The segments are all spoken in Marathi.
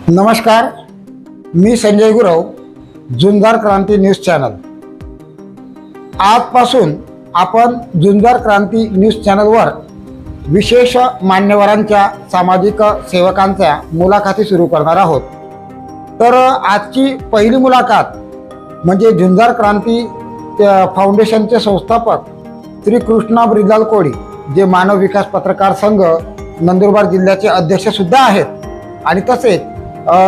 नमस्कार, मी संजय गुरव, झुंजार क्रांती न्यूज चॅनल। आजपासून आपण झुंजार क्रांती न्यूज चॅनलवर विशेष मान्यवरांच्या सामाजिक सेवकांच्या मुलाखती सुरू करणार आहोत। तर आजची पहिली मुलाखत म्हणजे झुंजार क्रांती फाउंडेशनचे संस्थापक श्री कृष्णा ब्रिजलाल कोळी, जे मानव विकास पत्रकार संघ नंदुरबार जिल्ह्याचे अध्यक्ष सुद्धा आहेत आणि तसेच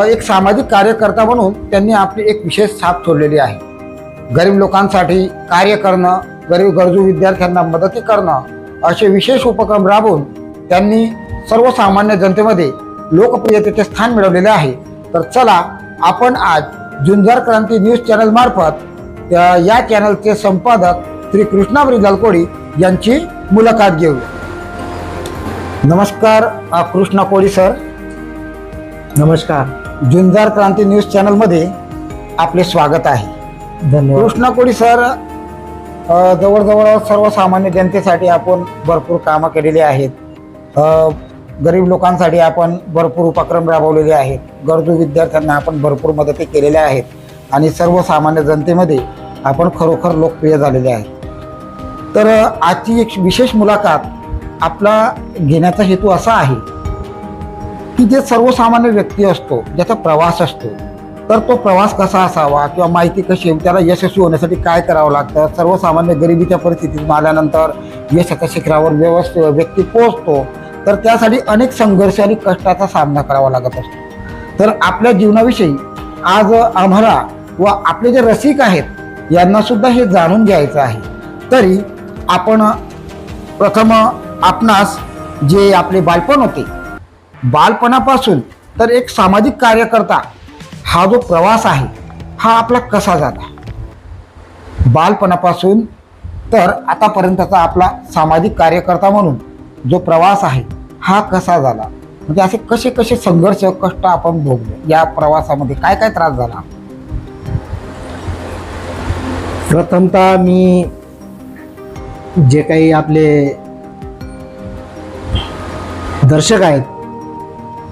एक सामाजिक कार्यकर्ता म्हणून त्यांनी आपली एक विशेष छाप सोडलेली आहे। गरीब लोकांसाठी कार्य करणं, गरजू विद्यार्थ्यांना मदती करणं असे विशेष उपक्रम राबवून त्यांनी सर्वसामान्य जनतेमध्ये लोकप्रियतेचे स्थान मिळवलेले आहे। तर चला आपण आज झुंजार क्रांती न्यूज चॅनल मार्फत या चॅनलचे संपादक श्री कृष्णा ब्रिजलाल कोळी यांची मुलाखत घेऊ। नमस्कार कृष्णा कोळी सर। नमस्कार। झुंजार क्रांती न्यूज चॅनलमध्ये आपले स्वागत आहे। धन्यवाद। कृष्णा कोळी सर, जवळजवळ सर्वसामान्य जनतेसाठी आपण भरपूर कामं केलेली आहेत। गरीब लोकांसाठी आपण भरपूर उपक्रम राबवलेले आहेत। गरजू विद्यार्थ्यांना आपण भरपूर मदती केलेल्या आहेत आणि सर्वसामान्य जनतेमध्ये आपण खरोखर लोकप्रिय झालेले आहेत। तर आजची एक विशेष मुलाखत आपला घेण्याचा हेतू असा आहे की जे सर्वसामान्य व्यक्ती असतो, ज्याचा प्रवास असतो, तर तो प्रवास कसा असावा किंवा माहिती कशी, त्याला यशस्वी होण्यासाठी काय करावं लागतं, सर्वसामान्य गरिबीच्या परिस्थितीत आल्यानंतर यशाच्या शिखरावर व्यक्ती पोहोचतो, तर त्यासाठी अनेक संघर्ष आणि कष्टाचा सामना करावा लागत असतो। तर आपल्या जीवनाविषयी आज आम्हाला व आपले जे रसिक आहेत यांना सुद्धा हे जाणून घ्यायचं आहे। तरी आपण प्रथम आपणास जे आपले बालपण होते, बालपणापासून तर एक सामाजिक कार्यकर्ता हा जो प्रवास आहे हा आपला कसा झाला, बालपणापासून तर आतापर्यंतचा आपला सामाजिक कार्यकर्ता म्हणून जो प्रवास आहे हा कसा झाला, म्हणजे असे कसे कसे संघर्ष कष्ट आपण भोगले, या प्रवासामध्ये काय काय त्रास झाला? प्रथमतः मी जे काही आपले दर्शक आहेत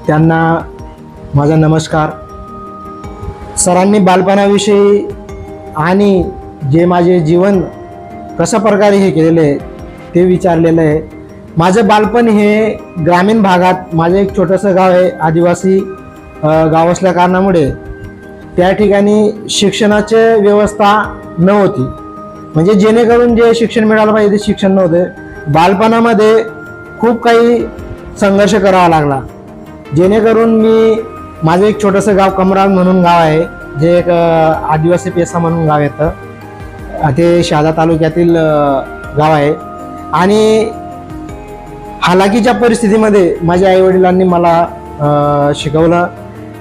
त्यांना माझा नमस्कार। सरांनी बालपणाविषयी आणि जे माझे जीवन कशा प्रकारे हे केलेलं आहे ते विचारलेलं आहे। माझं बालपण हे ग्रामीण भागात, माझं एक छोटंसं गाव आहे, आदिवासी गाव असल्या कारणामुळे त्या ठिकाणी शिक्षणाची व्यवस्था नव्हती, म्हणजे जेणेकरून जे शिक्षण मिळालं पाहिजे ते शिक्षण नव्हते। बालपणामध्ये खूप काही संघर्ष करावा लागला, जेणेकरून माझं एक छोटंसं गाव कमरान म्हणून गाव आहे, जे एक आदिवासी पेसा म्हणून गाव येतं, ते शहादा तालुक्यातील गाव आहे। आणि हालाकीच्या परिस्थितीमध्ये माझ्या आईवडिलांनी मला शिकवलं।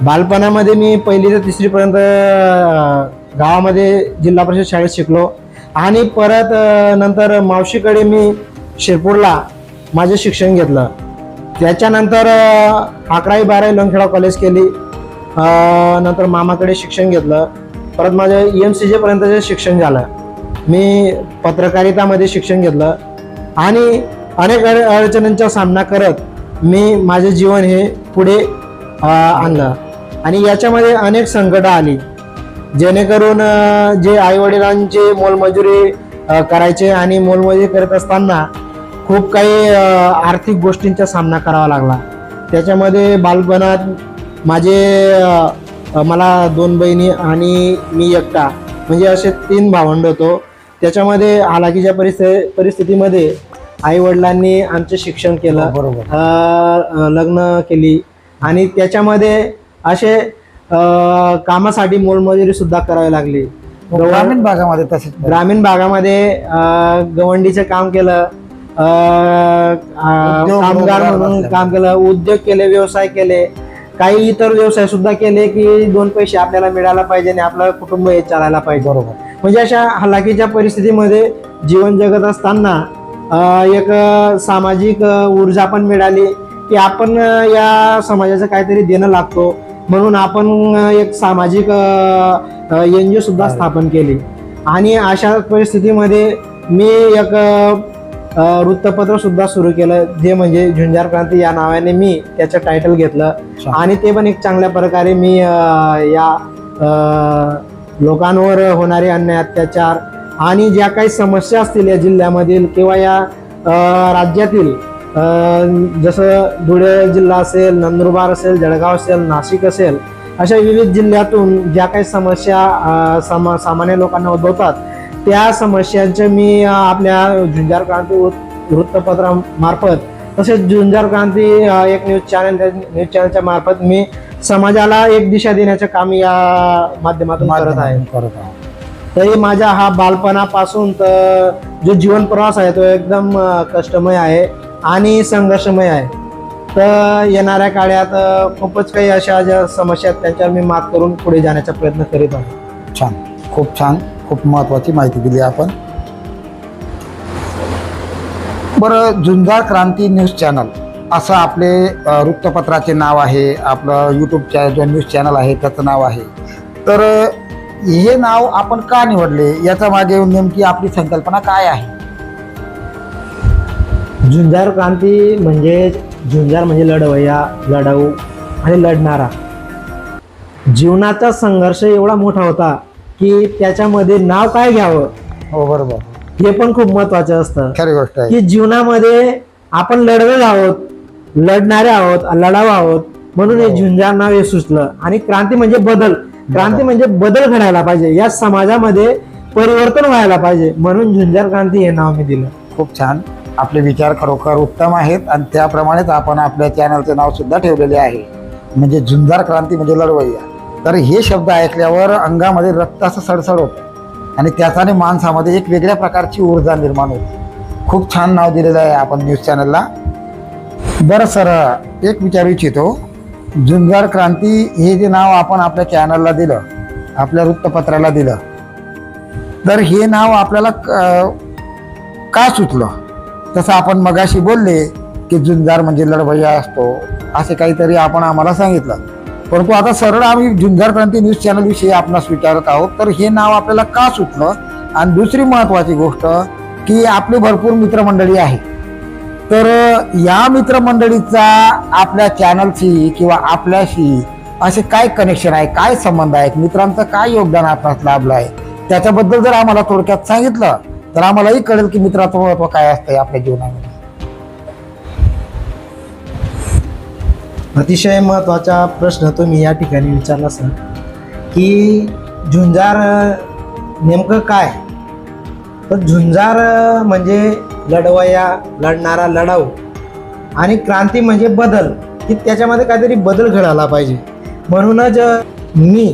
बालपणामध्ये मी 1ली ते 3रीपर्यंत गावामध्ये जिल्हा परिषद शाळेत शिकलो आणि परत नंतर मावशीकडे मी शिरपूरला माझे शिक्षण घेतलं। त्याच्यानंतर 11वी 12वी लंगखेडा कॉलेज केली, नंतर मामाकडे शिक्षण घेतलं, परत माझं EMCJ पर्यंतचे शिक्षण झालं। मी पत्रकारितामध्ये शिक्षण घेतलं आणि अनेक अडचणींचा सामना करत मी माझे जीवन हे पुढे आणलं आणि याच्यामध्ये अनेक संकटं आली, जेणेकरून जे आईवडिलांचे मोलमजुरी करायचे आणि मोलमजुरी करत असताना खूप काही आर्थिक गोष्टींचा सामना करावा लागला। त्याच्यामध्ये बालपणात मला 2 बहिणी आणि मी एकटा, म्हणजे असे 3 भावंड होतो। त्याच्यामध्ये हालाकीच्या परिस्थितीमध्ये आईवडिलांनी आमचे शिक्षण केलं, लग्न केली आणि त्याच्यामध्ये असे कामासाठी मोलमजुरी सुद्धा करावी लागली। ग्रामीण भागामध्ये तसेच ग्रामीण भागामध्ये गवंडीचं काम केलं, कामगार म्हणून काम केलं, उद्योग केले, व्यवसाय केले, काही इतर व्यवसाय सुद्धा केले की 2 पैसे आपल्याला मिळायला पाहिजे आणि आपलं कुटुंब हे चालायला पाहिजे। बरोबर। म्हणजे अशा हालाकीच्या परिस्थितीमध्ये जीवन जगत असताना एक सामाजिक ऊर्जा पण मिळाली की आपण या समाजाचं काहीतरी देणं लागतो, म्हणून आपण एक सामाजिक NGO सुद्धा स्थापन केली। आणि अशा परिस्थितीमध्ये मी एक वृत्तपत्र सुद्धा सुरू केलं, जे म्हणजे झुंजार क्रांती या नावाने मी त्याचं टायटल घेतलं. आणि ते पण एक चांगल्या प्रकारे मी या लोकांवर होणारे अन्याय अत्याचार आणि ज्या काही समस्या असतील या जिल्ह्यामधील किंवा या राज्यातील, जसं धुळे जिल्हा असेल, नंदुरबार असेल, जळगाव असेल, नाशिक असेल, अशा विविध जिल्ह्यातून ज्या काही समस्या सामान्य लोकांना उद्भवतात त्या समस्यांचे मी आपल्या झुंजार क्रांती वृत्तपत्रामार्फत, तसेच झुंजार क्रांती एक न्यूज चॅनलच्या मार्फत मी समाजाला एक दिशा देण्याचं काम या माध्यमातून करत आहे. तरी माझा हा बालपणापासून तर जो जीवन प्रवास आहे तो एकदम कष्टमय आहे आणि संघर्षमय आहे. तर येणाऱ्या काळात खूपच काही अशा ज्या समस्या आहेत त्यांच्यावर मी मात करून पुढे जाण्याचा प्रयत्न करीत आहे. छान, खूप महत्त्वाची माहिती दिली आपण. बरं, झुंजार क्रांती न्यूज चॅनल असं आपले वृत्तपत्राचे नाव आहे, आपलं यूट्यूबच्या जो न्यूज चॅनल आहे त्याचं नाव आहे. तर हे नाव आपण का निवडले, याच्या मागे नेमकी आपली संकल्पना काय आहे? झुंजार क्रांती म्हणजे झुंजार म्हणजे लढवय्या, लढाऊ आणि लढणारा. जीवनाचा संघर्ष एवढा मोठा होता की त्याच्यामध्ये नाव काय घ्यावं, हो बरोबर, हे पण खूप महत्वाचं असतं. खरी गोष्ट आहे की जीवनामध्ये आपण लढवे आहोत, लढणारे आहोत, लढाऊ आहोत, म्हणून हे झुंजार नाव हे सुचलं. आणि क्रांती म्हणजे बदल, क्रांती म्हणजे बदल घडायला पाहिजे, या समाजामध्ये परिवर्तन व्हायला पाहिजे, म्हणून झुंजार क्रांती हे नाव मी दिलं. खूप छान, आपले विचार खरोखर उत्तम आहेत आणि त्याप्रमाणेच आपण आपल्या चॅनलचे नाव सुद्धा ठेवलेले आहे, म्हणजे झुंजार क्रांती म्हणजे लढवय्या. तर हे शब्द ऐकल्यावर अंगामध्ये रक्त असं सडसड होतं आणि त्याच्याने माणसामध्ये एक वेगळ्या प्रकारची ऊर्जा निर्माण होते. खूप छान नाव दिलेलं आहे आपण न्यूज चॅनलला. बरं सर, एक विचारू इच्छितो, झुंजार क्रांती हे जे नाव आपण आपल्या चॅनलला दिलं, आपल्या वृत्तपत्राला दिलं, तर हे नाव आपल्याला का सुचलं? तसं आपण मगाशी बोलले की झुंजार म्हणजे लढवय्या असतो, असे काहीतरी आपण आम्हाला सांगितलं, परंतु आता सरळ आम्ही झुंजार क्रांती न्यूज चॅनल विषयी आपणास विचारत आहोत. तर हे नाव आपल्याला का सुचलं? आणि दुसरी महत्त्वाची गोष्ट की आपली भरपूर मित्रमंडळी आहे, तर या मित्रमंडळीचा आपल्या चॅनलशी किंवा आपल्याशी असे काय कनेक्शन आहे, काय संबंध आहे, मित्रांचं काय योगदान आपणास लाभलं आहे, त्याच्याबद्दल जर आम्हाला थोडक्यात सांगितलं तर आम्हालाही कळेल की मित्राचं महत्त्व काय असतंय आपल्या जीवनामध्ये. अतिशय महत्त्वाचा प्रश्न तुम्ही या ठिकाणी विचारला सर, की झुंजार नेमकं काय? तर झुंजार म्हणजे लढवय्या, लढणारा, लढाऊ, आणि क्रांती म्हणजे बदल, की त्याच्यामध्ये काहीतरी बदल घडायला पाहिजे, म्हणूनच मी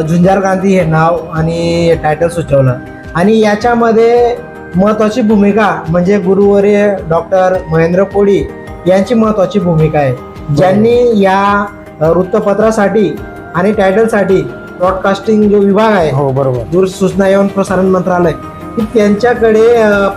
झुंजार क्रांती हे नाव आणि हे टायटल सुचवलं. आणि याच्यामध्ये महत्त्वाची भूमिका म्हणजे गुरुवर्य डॉक्टर महेंद्र कोळी यांची महत्त्वाची भूमिका आहे, ज्यांनी या वृत्तपत्रासाठी आणि टायटलसाठी ब्रॉडकास्टिंग जो विभाग आहे, हो बरोबर, दूरसूचना एवं प्रसारण मंत्रालय, की त्यांच्याकडे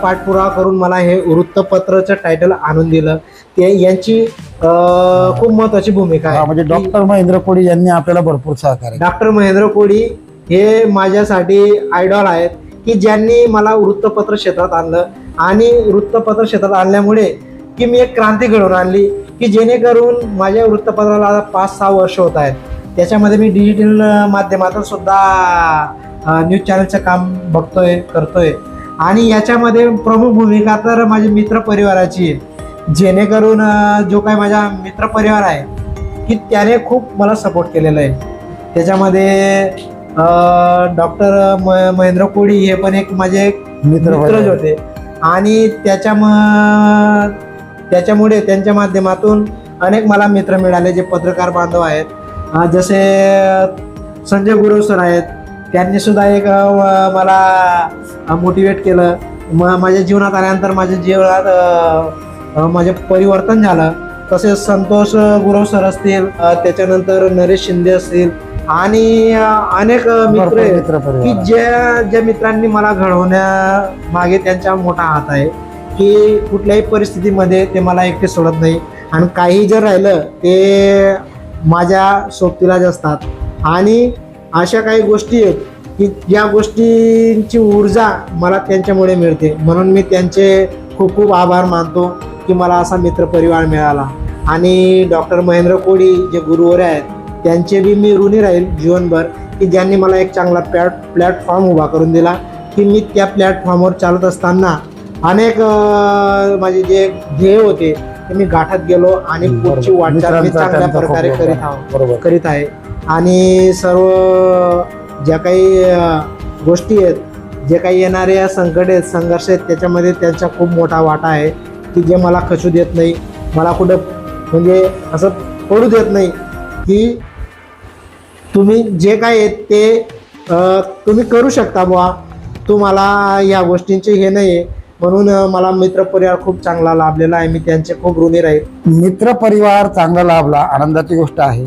पाठपुरावा करून मला हे वृत्तपत्राचं टायटल आणून दिलं. ते यांची खूप महत्त्वाची भूमिका आहे. म्हणजे डॉक्टर महेंद्र कोळी यांनी आपल्याला भरपूर सहकार्य. डॉक्टर महेंद्र कोळी हे माझ्यासाठी आयडॉल आहेत, की ज्यांनी मला वृत्तपत्र क्षेत्रात आणलं, आणि वृत्तपत्र क्षेत्रात आणल्यामुळे की मी एक क्रांती घडवून आणली, की जेणेकरून माझ्या वृत्तपत्राला आता 5-6 वर्ष होत आहेत. त्याच्यामध्ये मी डिजिटल माध्यमातून सुद्धा न्यूज चॅनलचं काम करतोय. आणि याच्यामध्ये प्रमुख भूमिका तर माझ्या मित्रपरिवाराची आहे, जेणेकरून जो काही माझा मित्रपरिवार आहे की त्याने खूप मला सपोर्ट केलेला आहे. त्याच्यामध्ये डॉक्टर महेंद्र कोळी हे पण एक माझे मित्रच होते, आणि त्याच्यामुळे त्यांच्या माध्यमातून अनेक मला मित्र मिळाले जे पत्रकार बांधव आहेत. जसे संजय गुरव सर आहेत, त्यांनी सुद्धा एक मला मोटिवेट केलं. माझ्या जीवनात आल्यानंतर माझ्या जीवनात माझे परिवर्तन झालं. तसेच संतोष गुरव सर असतील, त्याच्यानंतर नरेश शिंदे असतील, आणि अनेक मित्र आहेत की ज्या मित्रांनी मला घडवण्यामागे त्यांचा मोठा हात आहे, की कुठल्याही परिस्थितीमध्ये ते मला एकटे सोडत नाही, आणि काही जर राहिलं ते माझ्या सोबतीलाच असतात. आणि अशा काही गोष्टी आहेत की ज्या गोष्टींची ऊर्जा मला त्यांच्यामुळे मिळते, म्हणून मी त्यांचे खूप खूप आभार मानतो की मला असा मित्रपरिवार मिळाला. आणि डॉक्टर महेंद्र कोळी जे गुरुवर आहेत त्यांचे बी मी ऋणी राहील जीवनभर, की ज्यांनी मला एक चांगला प्लॅटफॉर्म उभा करून दिला, की मी त्या प्लॅटफॉर्मवर चालत असताना अनेक माझे जे ध्येय होते ते मी गाठत गेलो आणि पुढची वाटचाल मी चांगल्या प्रकारे करीत आहे. आणि सर्व ज्या काही गोष्टी आहेत, जे काही येणारे संकट आहेत, संघर्ष आहेत, त्याच्यामध्ये त्यांचा खूप मोठा वाटा आहे, की जे मला खचू देत नाही, मला कुठं म्हणजे असं पडू देत नाही, की तुम्ही जे काय आहेत ते तुम्ही करू शकता बुवा, तुम्हाला या गोष्टींचे हे नाही आहे. म्हणून मला मित्रपरिवार खूप चांगला लाभलेला आहे. मी त्यांचे खूप ऋणी राहील. मित्रपरिवार चांगला लाभला आनंदाची गोष्ट आहे,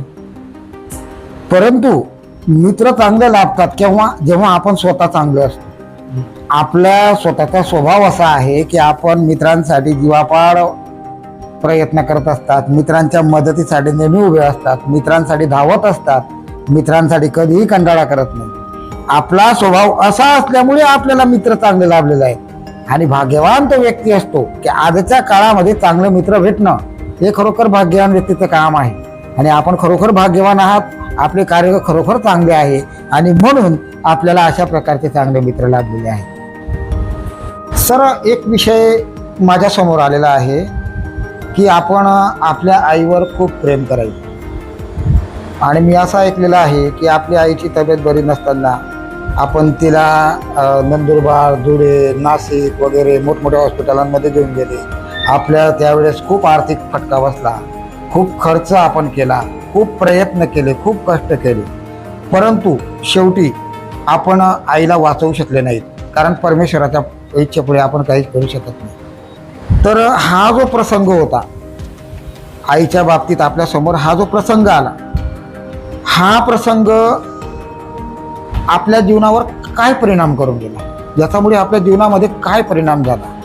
परंतु मित्र चांगले लाभतात जेव्हा आपण स्वतः चांगले असतो. आपला स्वतःचा स्वभाव असा आहे की आपण मित्रांसाठी जीवापाड प्रयत्न करत असतात, मित्रांच्या मदतीसाठी नेहमी उभे असतात, मित्रांसाठी धावत असतात, मित्रांसाठी कधीही कंटाळा करत नाही. आपला स्वभाव असा असल्यामुळे आपल्याला मित्र चांगले लाभलेले आहेत. आणि भाग्यवान तो व्यक्ती असतो की आजच्या काळामध्ये चांगले मित्र भेटणं हे खरोखर भाग्यवान व्यक्तीचं काम आहे. आणि आपण खरोखर भाग्यवान आहात, आपले कार्य खरोखर चांगले आहे आणि म्हणून आपल्याला अशा प्रकारचे चांगले मित्र लाभलेले आहेत. सर, एक विषय माझ्या समोर आलेला आहे की आपण आपल्या आईवर खूप प्रेम करायचं. आणि मी असं ऐकलेलं आहे की आपल्या आईची तब्येत बरी नसताना आपण तिला नंदुरबार, धुळे, नाशिक वगैरे मोठमोठ्या हॉस्पिटलांमध्ये घेऊन गेले. आपल्या त्यावेळेस खूप आर्थिक फटका बसला, खूप खर्च आपण केला, खूप प्रयत्न केले, खूप कष्ट केले, परंतु शेवटी आपण आईला वाचवू शकले नाहीत, कारण परमेश्वराच्या इच्छेपुढे आपण काहीच करू शकत नाही. तर हा जो प्रसंग होता आईच्या बाबतीत आपल्यासमोर, हा जो प्रसंग आला, हा प्रसंग आपल्या जीवनावर काय परिणाम करून गेला, याच्यामुळे आपल्या जीवनामध्ये काय परिणाम झाला?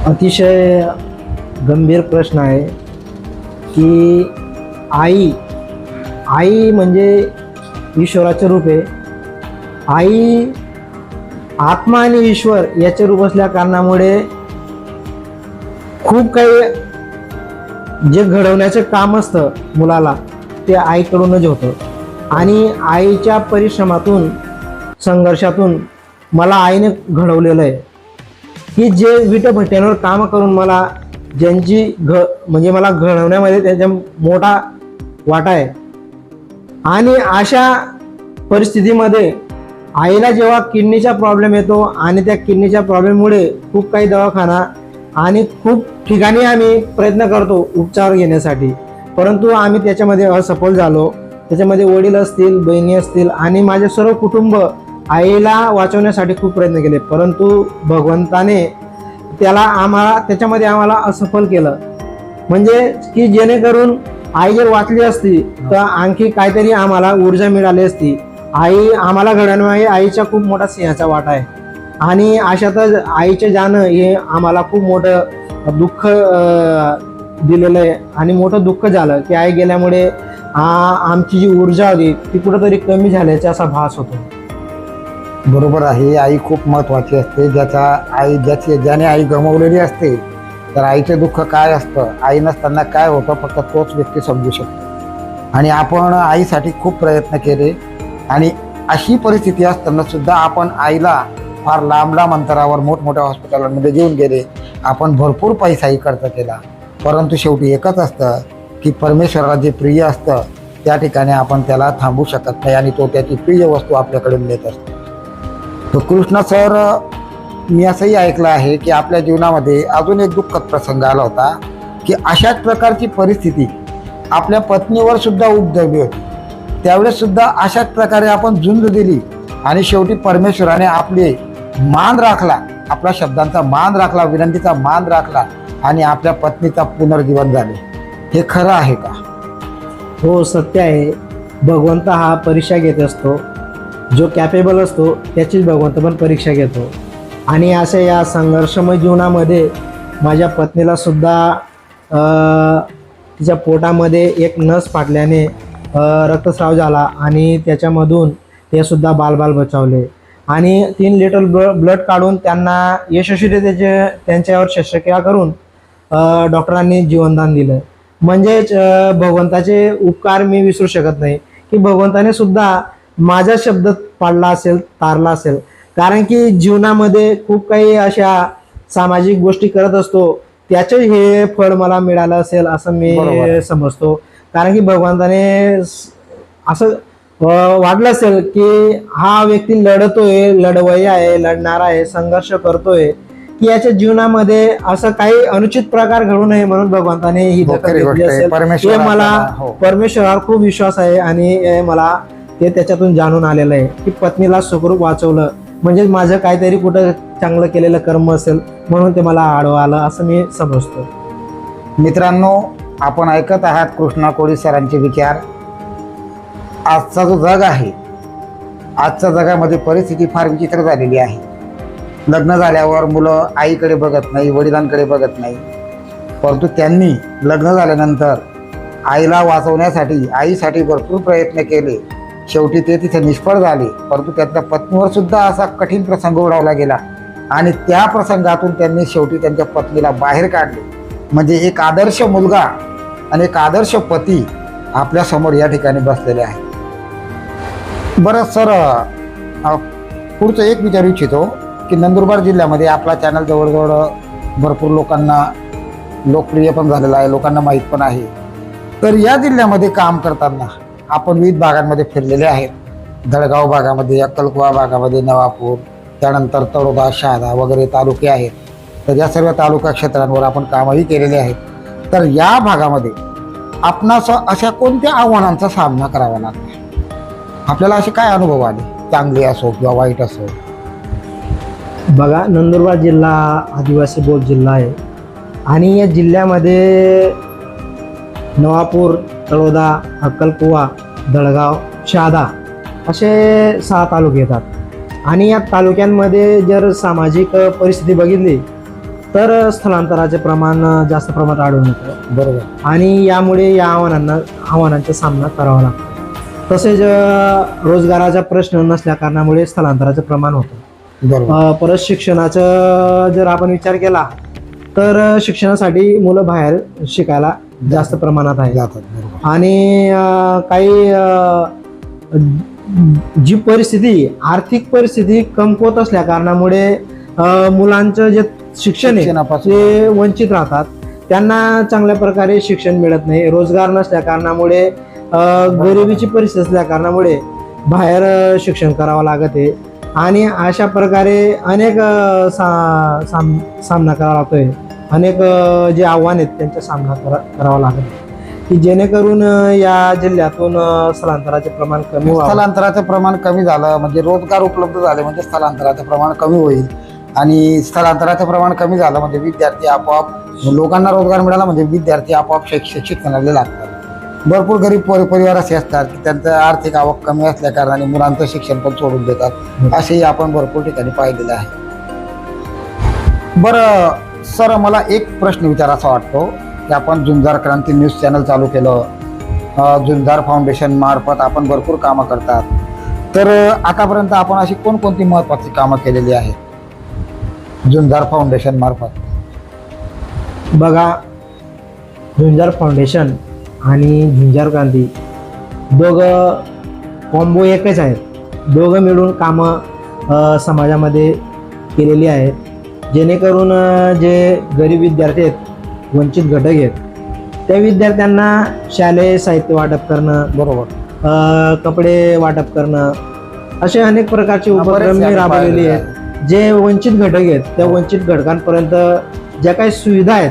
अतिशय गंभीर प्रश्न आहे की आई म्हणजे ईश्वराचे रूप आहे. आई आत्मा आणि ईश्वर याचे रूप असल्या कारणामुळे खूप काही जे घडवण्याचं काम असतं मुलाला ते आईकडूनच होतं. आणि आईच्या परिश्रमातून, संघर्षातून मला आईने घडवलेलं आहे, की जे विटभट्ट्यांवर काम करून मला ज्यांची म्हणजे मला घडवण्यामध्ये त्याचा मोठा वाटा आहे. आणि अशा परिस्थितीमध्ये आईला जेव्हा किडनीचा प्रॉब्लेम येतो आणि त्या किडनीच्या प्रॉब्लेममुळे खूप काही दवाखाना आणि खूप ठिकाणी आम्ही प्रयत्न करतो उपचार घेण्यासाठी, परंतु आम्ही त्याच्यामध्ये असफल झालो. त्याच्यामध्ये वडील असतील, बहिणी असतील आणि माझे सर्व कुटुंब आईला वाचवण्यासाठी खूप प्रयत्न केले, परंतु भगवंताने त्याच्यामध्ये आम्हाला असफल केलं. म्हणजे की जेणेकरून आई जर वाचली असती तर आणखी काहीतरी आम्हाला ऊर्जा मिळाली असती. आई आम्हाला घडवण्यामागे आईचा खूप मोठा सिंहाचा वाटा आहे. आणि अशातच आईचे जाणं हे आम्हाला खूप मोठं दुःख दिलेलं आहे. आणि मोठं दुःख झालं की आई गेल्यामुळे आमची जी ऊर्जा होती ती कुठंतरी कमी झाल्याचा असा भास होतो. बरोबर आहे, आई खूप महत्त्वाची असते. ज्याने आई गमावलेली असते, तर आईचे दुःख काय असतं, आई नसताना काय होतं, फक्त तोच व्यक्ती समजू शकतो. आणि आपण आईसाठी खूप प्रयत्न केले आणि अशी परिस्थिती असताना सुद्धा आपण आईला फार लांब लांब अंतरावर मोठमोठ्या हॉस्पिटलांमध्ये घेऊन गेले. आपण भरपूर पैसाही खर्च केला, परंतु शेवटी एकच असतं की परमेश्वराला जे प्रिय असतं त्या ठिकाणी आपण त्याला थांबू शकत नाही आणि तो त्याची प्रिय वस्तू आपल्याकडून नेत असतो. तर कृष्णा सर, मी असंही ऐकलं आहे की आपल्या जीवनामध्ये अजून एक दुःखद प्रसंग आला होता की अशाच प्रकारची परिस्थिती आपल्या पत्नीवर सुद्धा उद्भवली होती. त्यावेळेस सुद्धा अशाच प्रकारे आपण झुंज दिली आणि शेवटी परमेश्वराने आपले मान राखला, आपल्या शब्दांचा मान राखला, विनंतीचा मान राखला आणि आपल्या पत्नीचा पुनर्जीवन झाले. हे खरं आहे का? हो, सत्य आहे. भगवंत हा परीक्षा घेत असतो, जो कॅपेबल असतो त्याचीच भगवंत पण परीक्षा घेतो. आणि अशा या संघर्षमय जीवनामध्ये माझ्या पत्नीला सुद्धा तिच्या पोटामध्ये एक नस फाटल्याने रक्तस्राव झाला आणि त्याच्यामधून ते सुद्धा बालबाल बचावले. आणि 3 लिटर ब्लड काढून त्यांना यशस्वीरित्या त्यांच्यावर शस्त्रक्रिया करून डॉक्टरांनी जीवनदान दिलं. म्हणजेच भगवंताचे उपकार मी विसरू शकत नाही की भगवंताने सुद्धा माझा शब्द पाळला असेल, तारला असेल. कारण की जीवनामध्ये खूप काही अशा सामाजिक गोष्टी करत असतो, त्याचे हे फळ मला मिळालं असेल असं बरोबर. मी समजतो. कारण की भगवंताने असं वाटलं असेल की हा व्यक्ती लढतोय, लढवय्या आहे, लढणारा आहे, संघर्ष करतोय, की याच्या जीवनामध्ये असं काही अनुचित प्रकार घडू नये म्हणून भगवंताने ही हो, दखल खरी गोष्ट घेतली आहे. असेल. परमेश्वर हे मला आपल्याला, हो. परमेश्वरावर खूप विश्वास आहे आणि हे मला ते त्याच्यातून जाणून आलेलं आहे की पत्नीला सुखरूप वाचवलं म्हणजे माझं काहीतरी कुठं चांगलं केलेलं कर्म असेल म्हणून ते मला आडवं आलं असं मी समजतो. मित्रांनो, आपण ऐकत आहात कृष्णा कोळी सरांचे विचार. आजचा जो जग आहे, आजच्या जगामध्ये परिस्थिती फार विचित्र झालेली आहे. लग्न झाल्यावर मुलं आईकडे बघत नाही, वडिलांकडे बघत नाही, परंतु त्यांनी लग्न झाल्यानंतर आईला वाचवण्यासाठी, आईसाठी भरपूर प्रयत्न केले. शेवटी ते तिथे निष्फळ झाले. परंतु त्यांच्या पत्नीवर सुद्धा असा कठीण प्रसंग ओढावला गेला आणि त्या प्रसंगातून त्यांनी शेवटी त्यांच्या पत्नीला बाहेर काढले. म्हणजे एक आदर्श मुलगा आणि एक आदर्श पती आपल्या समोर या ठिकाणी बसलेले आहे. बरं सर, पुढचं एक विचारू इच्छितो की नंदुरबार जिल्ह्यामध्ये आपला चॅनल जवळजवळ भरपूर लोकांना लोकप्रिय पण झालेला आहे, लोकांना माहीत पण आहे. तर या जिल्ह्यामध्ये काम करताना आपण विविध भागांमध्ये फिरलेले आहेत. दळगाव भागामध्ये, अक्कलकुवा भागामध्ये, नवापूर, त्यानंतर तळोदा, शहादा वगैरे तालुके आहेत. तर या सर्व तालुका क्षेत्रांवर आपण कामही केलेले आहेत. तर या भागामध्ये आपणास अशा कोणत्या आव्हानांचा सामना करावा लागला? आपल्याला असे काय अनुभव आले, चांगले असो किंवा वाईट असो? बघा, नंदुरबार जिल्हा आदिवासी बहुल जिल्हा आहे आणि या जिल्ह्यामध्ये नवापूर, तळोदा, अक्कलकुवा, दळगाव, शहादा असे 6 तालुके येतात. आणि या तालुक्यांमध्ये जर सामाजिक परिस्थिती बघितली तर स्थलांतराचे प्रमाण जास्त प्रमाणात आढळून येतं. बरोबर. आणि यामुळे या आव्हानांचा सामना करावा लागतो. तसेच रोजगाराचा प्रश्न नसल्या कारणामुळे स्थलांतराचं प्रमाण होतं. बरोबर. परत शिक्षणाचं जर आपण विचार केला तर शिक्षणासाठी मुलं बाहेर शिकायला जास्त प्रमाणात आहे. जातात. बरोबर. आणि काही जी परिस्थिती, आर्थिक परिस्थिती कमकुवत असल्या कारणामुळे मुलांचं जे शिक्षण आहे शिक्षणापासून ते वंचित राहतात. त्यांना चांगल्या प्रकारे शिक्षण मिळत नाही. रोजगार नसल्या कारणामुळे, गरिबीची परिस्थिती असल्या कारणामुळे बाहेर शिक्षण करावं लागत आहे. आणि अशा प्रकारे अनेक सामना करावा लागतोय. अनेक जे आव्हान आहेत त्यांचा सामना करावा लागत आहे की जेणेकरून या जिल्ह्यातून स्थलांतराचे प्रमाण कमी व्हावं. स्थलांतराचं प्रमाण कमी झालं म्हणजे रोजगार उपलब्ध झाले म्हणजे स्थलांतराचं प्रमाण कमी होईल. आणि स्थलांतराचं प्रमाण कमी झालं म्हणजे विद्यार्थी आपोआप, लोकांना रोजगार मिळाला म्हणजे विद्यार्थी आपोआप शिक्षणाला लागतात. भरपूर गरीब परिवार असे असतात की त्यांचं आर्थिक आवक कमी असल्या कारणाने मुलांचं शिक्षण पण सोडून देतात. असेही आपण भरपूर ठिकाणी पाहिलेलं आहे. बरं सर, मला एक प्रश्न विचारायचा वाटतो की आपण झुंजार क्रांती न्यूज चॅनल चालू केलं, झुंजार फाउंडेशन मार्फत आपण भरपूर कामं करतात. तर आतापर्यंत आपण अशी कोणकोणती महत्त्वाची कामं केलेली आहेत झुंजार फाउंडेशन मार्फत? बघा, झुंजार फाउंडेशन आणि झुंजार क्रांती दोघं कॉम्बो एकच आहेत. दोघं मिळून कामं समाजामध्ये केलेली आहेत. जेणेकरून जे गरीब विद्यार्थी आहेत, वंचित घटक आहेत, त्या विद्यार्थ्यांना शालेय साहित्य वाटप करणं, बरोबर, कपडे वाटप करणं, असे अनेक प्रकारचे उपक्रम मी राबवलेले आहेत. जे वंचित घटक आहेत त्या वंचित घटकांपर्यंत ज्या काही सुविधा आहेत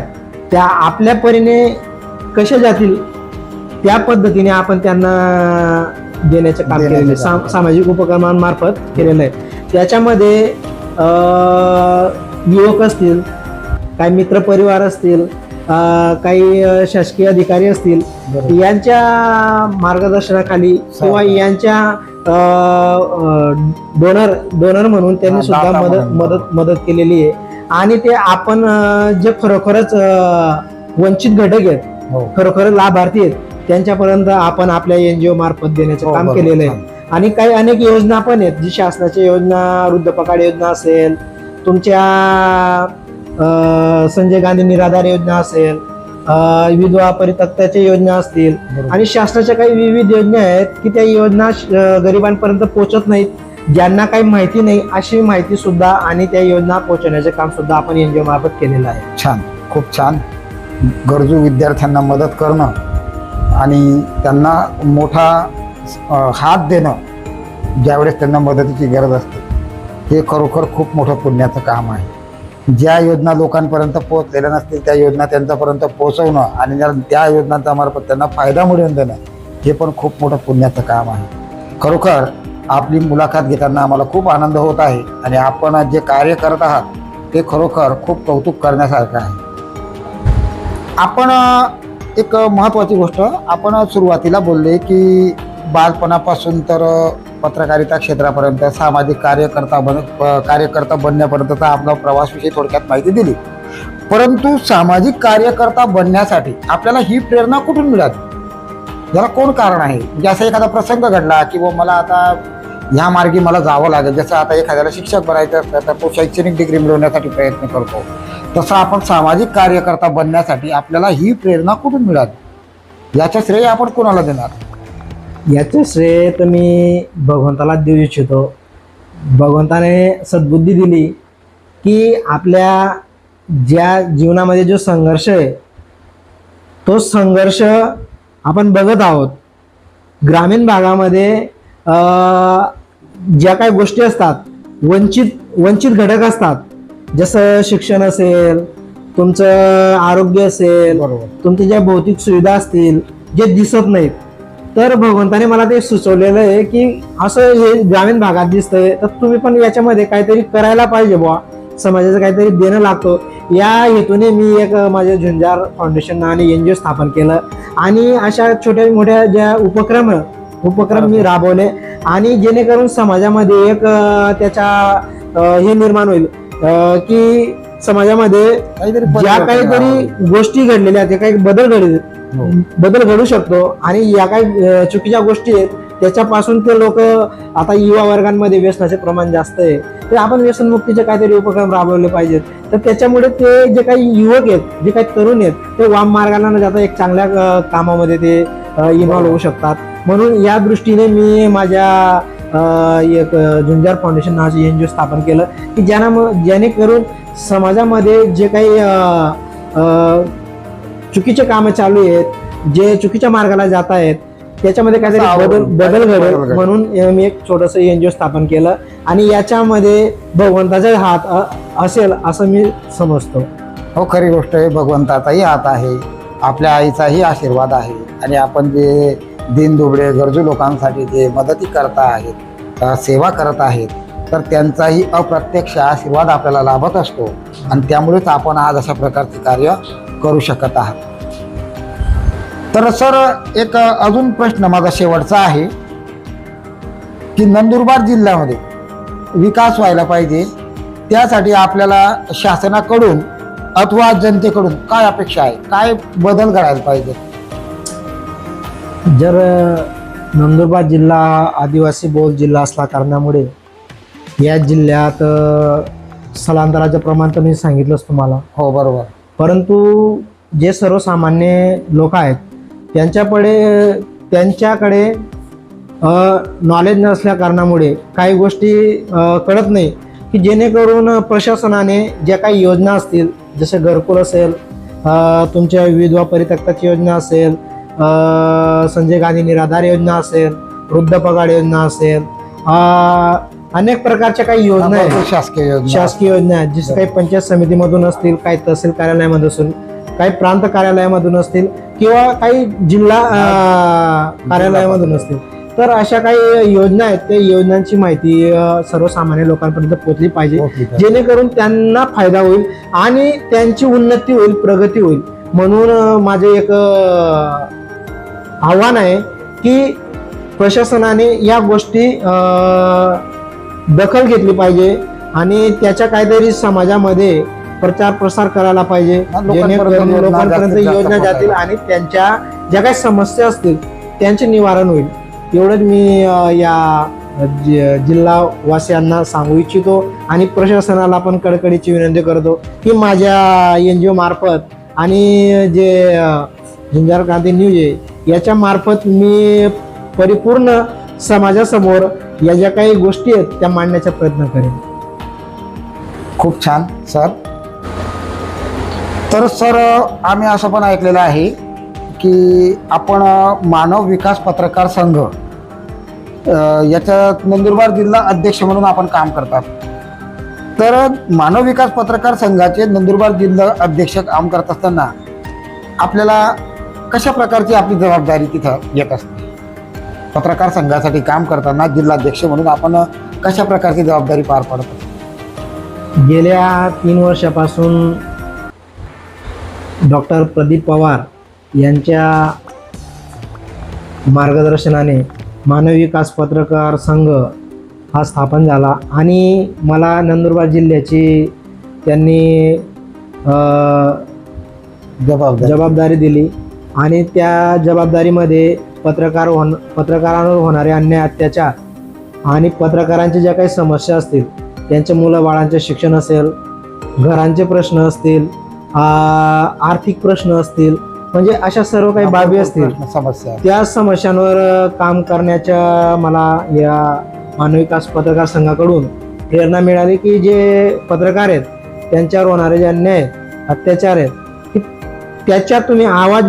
त्या आपल्या परीने कशा जातील त्या पद्धतीने आपण त्यांना देण्याचे काम केलेले, सामाजिक उपक्रमांमार्फत केलेलं आहे. त्याच्यामध्ये युवक असतील, काही मित्रपरिवार असतील, काही शासकीय अधिकारी असतील, यांच्या मार्गदर्शनाखाली किंवा यांच्या डोनर म्हणून त्यांनी सुद्धा मदत केलेली आहे. आणि ते आपण जे खरोखरच वंचित घटक आहेत, खरोखरच लाभार्थी आहेत, त्यांच्यापर्यंत आपण आपल्या NGO मार्फत देण्याचं काम केलेलं आहे. आणि काही अनेक योजना पण आहेत, जी शासनाच्या योजना, वृद्धपकाळ योजना असेल, तुमच्या संजय गांधी निराधार योजना असेल, विधवा परित्यक्ताच्या योजना असतील, बरोबर. आणि शासनाच्या काही विविध योजना आहेत की त्या योजना गरिबांपर्यंत पोहोचत नाहीत. ज्यांना काही माहिती नाही अशी माहिती सुद्धा आणि त्या योजना पोहोचवण्याचे काम सुद्धा आपण एनजीओ मार्फत केलेलं आहे. छान, खूप छान. गरजू विद्यार्थ्यांना मदत करणं आणि त्यांना मोठा हात देणं ज्यावेळेस त्यांना मदतीची गरज असते, हे खरोखर खूप मोठं पुण्याचं काम आहे. ज्या योजना लोकांपर्यंत पोहोचलेल्या नसतील त्या योजना त्यांच्यापर्यंत पोहोचवणं आणि त्या योजनांच्या मार्फत त्यांना फायदा मिळवून देणं, हे पण खूप मोठं पुण्याचं काम आहे. खरोखर आपली मुलाखत घेताना आम्हाला खूप आनंद होत आहे आणि आपण जे कार्य करत आहात ते खरोखर खूप कौतुक करण्यासारखं आहे. आपण एक महत्त्वाची गोष्ट आपण सुरुवातीला बोलले की बालपणापासून तर पत्रकारिता क्षेत्रापर्यंत सामाजिक कार्यकर्ता बनण्यापर्यंतचा आपला प्रवासविषयी थोडक्यात माहिती दिली. परंतु सामाजिक कार्यकर्ता बनण्यासाठी आपल्याला ही प्रेरणा कुठून मिळाली? याला कोण कारण आहे? म्हणजे असा एखादा प्रसंग घडला की मला आता ह्या मार्गी मला जावं लागेल, जसं आता एखाद्याला शिक्षक बनायचं असतं तर तो शैक्षणिक डिग्री मिळवण्यासाठी प्रयत्न करतो, तसं आपण सामाजिक कार्यकर्ता बनण्यासाठी आपल्याला ही प्रेरणा कुठून मिळाली? याचं श्रेय आपण कोणाला देणार? याचे श्रेय तर मी भगवंताला देऊ इच्छितो. भगवंताने सद्बुद्धी दिली की आपल्या ज्या जीवनामध्ये जो संघर्ष आहे तो संघर्ष आपण बघत आहोत. ग्रामीण भागामध्ये ज्या काही गोष्टी असतात, वंचित घटक असतात, जसं शिक्षण असेल, तुमचं आरोग्य असेल, बरोबर. तुमच्या ज्या भौतिक सुविधा असतील जे दिसत नाहीत, तर भगवंताने मला ते सुचवलेलं आहे की असं हे ग्रामीण भागात दिसतंय तर तुम्ही पण याच्यामध्ये काहीतरी करायला पाहिजे बुवा, समाजाचं काहीतरी देणं लागतो. या हेतूने मी एक माझ्या झुंजार फाउंडेशन आणि एनजीओ स्थापन केलं आणि अशा छोट्या मोठ्या ज्या उपक्रम मी राबवले आणि जेणेकरून समाजामध्ये एक त्याचा हे निर्माण होईल की समाजामध्ये ज्या काहीतरी गोष्टी घडलेल्या आहेत, काही बदल घडू शकतो आणि या काही चुकीच्या गोष्टी आहेत त्याच्यापासून ते लोक, आता युवा वर्गांमध्ये व्यसनाचे प्रमाण जास्त आहे, तर आपण व्यसनमुक्तीचे काहीतरी उपक्रम राबवले पाहिजेत. तर त्याच्यामुळे ते जे काही युवक आहेत, जे काही तरुण आहेत, ते वाम मार्गाला न जाता एक चांगल्या कामामध्ये ते इन्व्हॉल्व्ह होऊ शकतात. म्हणून या दृष्टीने मी माझ्या एक झुंजार फाउंडेशन नावाचं एनजीओ स्थापन केलं की जेणेकरून समाजामध्ये जे काही चुकीचे कामं चालू आहेत, जे चुकीच्या मार्गाला जात आहेत, त्याच्यामध्ये काहीतरी बदल घडेल म्हणून मी एक छोटंसं एनजीओ स्थापन केलं आणि याच्यामध्ये भगवंताचा हात असेल असं मी समजतो. हो, खरी गोष्ट आहे. भगवंताचाही हात आहे, आपल्या आईचाही आशीर्वाद आहे आणि आपण जे दीनदुबळे गरजू लोकांसाठी जे मदती करता आहेत, सेवा करत आहेत, तर त्यांचाही अप्रत्यक्ष आशीर्वाद आपल्याला लाभत असतो आणि त्यामुळेच आपण आज अशा प्रकारचे कार्य करू शकत आहात. तर सर, एक अजून प्रश्न माझा शेवटचा आहे की नंदुरबार जिल्ह्यामध्ये विकास व्हायला पाहिजे, त्यासाठी आपल्याला शासनाकडून अथवा जनतेकडून काय अपेक्षा आहे, काय बदल घडायला पाहिजे? जर नंदुरबार जिल्हा आदिवासी बहुल जिल्हा असल्या कारणामुळे या जिल्ह्यात स्थलांतराचं प्रमाण तर मी सांगितलंच तुम्हाला. हो, बरोबर. परंतु जे सर्वसामान्य लोक आहेत त्यांच्याकडे नॉलेज नसल्या कारणामुळे काही गोष्टी कळत नाही की जेणेकरून प्रशासनाने ज्या काही योजना असतील, जसे घरकुल असेल, तुमच्या विधवा परित्यक्ताची योजना असेल, संजय गांधी निराधार योजना असेल, वृद्धपकाळ योजना असेल, अनेक प्रकारच्या काही योजना आहेत, शासकीय योजना आहेत, जसे काही पंचायत समितीमधून असतील, काही तहसील कार्यालयामधून असतील, काही प्रांत कार्यालयामधून असतील किंवा काही जिल्हा कार्यालयामधून असतील. तर अशा काही योजना आहेत, त्या योजनांची माहिती सर्वसामान्य लोकांपर्यंत पोहोचली पाहिजे, जेणेकरून त्यांना फायदा होईल आणि त्यांची उन्नती होईल, प्रगती होईल. म्हणून माझे एक आव्हान आहे की प्रशासनाने या गोष्टी दखल घेतली पाहिजे आणि त्याच्या काहीतरी समाजामध्ये प्रचार प्रसार करायला पाहिजे, जेणेकरून लोकांपर्यंत योजना जातील आणि त्यांच्या ज्या काही समस्या असतील त्यांचे निवारण होईल. एवढंच मी जिल्हावासियांना सांगू इच्छितो आणि प्रशासनाला पण कडकडीची विनंती करतो की माझ्या NGO मार्फत आणि जे झुंजार क्रांती न्यूज आहे याच्या मार्फत मी परिपूर्ण समाजासमोर या ज्या काही गोष्टी आहेत त्या मांडण्याचा प्रयत्न करेन. खूप छान सर. तर सर आम्ही असं पण ऐकलेलं आहे की आपण मानव विकास पत्रकार संघ याच्यात नंदुरबार जिल्हा अध्यक्ष म्हणून आपण काम करतात. तर मानव विकास पत्रकार संघाचे नंदुरबार जिल्हा अध्यक्ष काम करत असताना आपल्याला कशा प्रकारची आपली जबाबदारी तिथं येत असते? पत्रकार संघासाठी काम करताना जिल्हाध्यक्ष म्हणून आपण कशा प्रकारची जबाबदारी पार पाडतो? गेल्या 3 वर्षापासून डॉक्टर प्रदीप पवार यांच्या मार्गदर्शनाने मानव विकास पत्रकार संघ हा स्थापन झाला आणि मला नंदुरबार जिल्ह्याची त्यांनी जबाबदारी दिली आणि त्या जबाबदारीमध्ये पत्रकारांवर होणारे अन्याय अत्याचार आणि पत्रकारांच्या ज्या काही समस्या असतील, त्यांच्या मुलं बाळांचे शिक्षण असेल, घरांचे प्रश्न असतील, आर्थिक प्रश्न असतील, म्हणजे अशा सर्व काही बाबी असतील समस्या, त्या समस्यांवर काम करण्याच्या मला या मानव विकास पत्रकार संघाकडून प्रेरणा मिळाली की जे पत्रकार आहेत त्यांच्यावर होणारे जे अन्याय अत्याचार आहेत त्याच्यात तुम्ही आवाज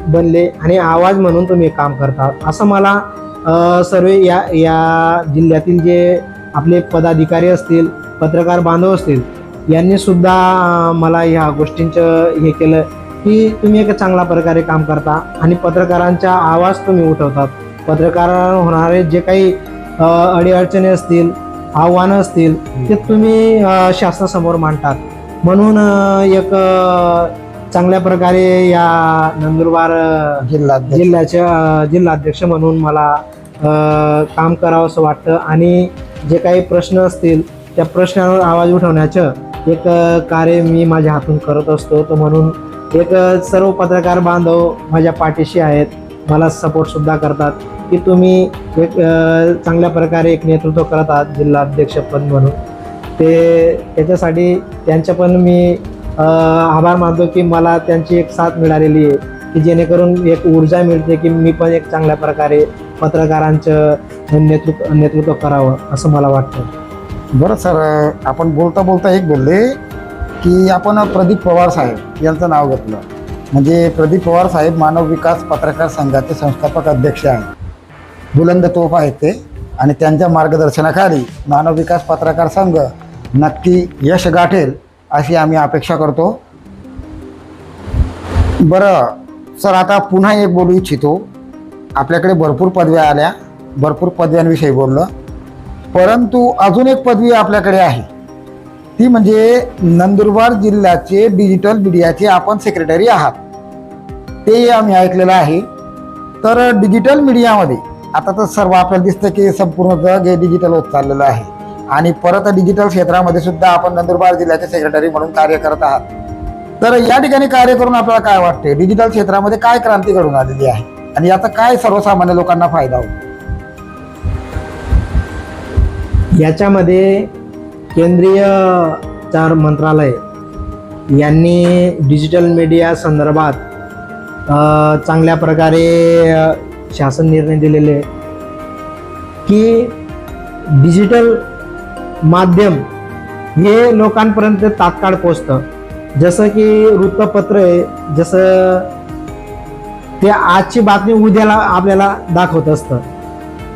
बनले आणि आवाज म्हणून तुम्ही काम करता असं मला सर्व या जिल्ह्यातील जे आपले पदाधिकारी असतील, पत्रकार बांधव असतील, यांनी सुद्धा मला ह्या गोष्टींचं हे केलं की तुम्ही एक चांगल्या प्रकारे काम करता आणि पत्रकारांचा आवाज तुम्ही उठवतात. पत्रकारांवर होणारे जे काही अडीअडचणी असतील, आव्हानं असतील ते तुम्ही शासनासमोर मांडतात. म्हणून एक चांगल्या प्रकारे या नंदुरबार जिल्हाध्यक्ष म्हणून मला काम करावं असं वाटतं आणि जे काही प्रश्न असतील त्या प्रश्नांवर आवाज उठवण्याचं एक कार्य मी माझ्या हातून करत असतो. तर म्हणून एक सर्व पत्रकार बांधव माझ्या पाठीशी आहेत, मला सपोर्ट सुद्धा करतात की तुम्ही एक चांगल्या प्रकारे एक नेतृत्व करत आहात जिल्हाध्यक्षपद म्हणून. त्याच्यासाठी त्यांच्या पण मी आभार मानतो की मला त्यांची एक साथ मिळालेली आहे की जेणेकरून एक ऊर्जा मिळते की मी पण एक चांगल्या प्रकारे पत्रकारांचं नेतृत्व करावं असं मला वाटतं. बरं सर, आपण बोलता बोलता एक बोलले की आपण प्रदीप पवार साहेब यांचं नाव घेतलं. म्हणजे प्रदीप पवार साहेब मानव विकास पत्रकार संघाचे संस्थापक अध्यक्ष आहेत, बुलंद तोफ आहेत ते, आणि त्यांच्या मार्गदर्शनाखाली मानव विकास पत्रकार संघ नक्की यश गाठेल अशी आम्ही अपेक्षा करतो. बरं सर, आता पुन्हा एक बोलू इच्छितो. आपल्याकडे भरपूर पदव्या आल्या, भरपूर पदव्यांविषयी बोललं, परंतु अजून एक पदवी आपल्याकडे आहे, ती म्हणजे नंदुरबार जिल्ह्याचे डिजिटल मीडियाचे आपण सेक्रेटरी आहात, ते आम्ही ऐकलेलं आहे. तर डिजिटल मीडियामध्ये आता तर सर्व आपल्याला दिसतं की संपूर्ण जग हे डिजिटल होत चाललेलं आहे आणि परत डिजिटल क्षेत्रामध्ये सुद्धा आपण नंदुरबार जिल्ह्याचे सेक्रेटरी म्हणून कार्य करत आहात. तर या ठिकाणी कार्य करून आपल्याला काय वाटते, डिजिटल क्षेत्रामध्ये काय क्रांती घडून आलेली आहे आणि याचा काय सर्वसामान्य लोकांना फायदा होतो? याच्यामध्ये केंद्रीय 4 मंत्रालय यांनी डिजिटल मीडिया संदर्भात चांगल्या प्रकारे शासन निर्णय दिलेले की डिजिटल माध्यम हे लोकांपर्यंत तात्काळ पोचतं. जसं की वृत्तपत्र आहे, जसं ते आजची बातमी उद्याला आपल्याला दाखवत असतं.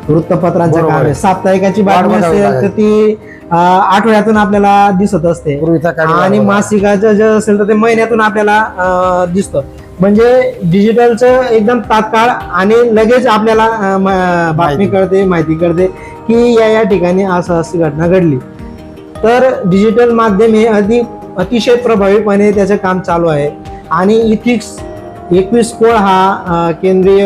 वृत्तपत्रांचं काम आहे, साप्ताहिकाची बातमी असेल तर ती आठवड्यातून आपल्याला दिसत असते आणि मासिकाचं जे असेल तर ते महिन्यातून आपल्याला दिसतं. म्हणजे डिजिटलचं एकदम तात्काळ आणि लगेच आपल्याला बातमी कळते, माहिती कळते की या ठिकाणी अशी घटना घडली. तर डिजिटल माध्यम हे अतिशय प्रभावीपणे त्याचं काम चालू आहे आणि इथिक्स 21 कोड हा केंद्रीय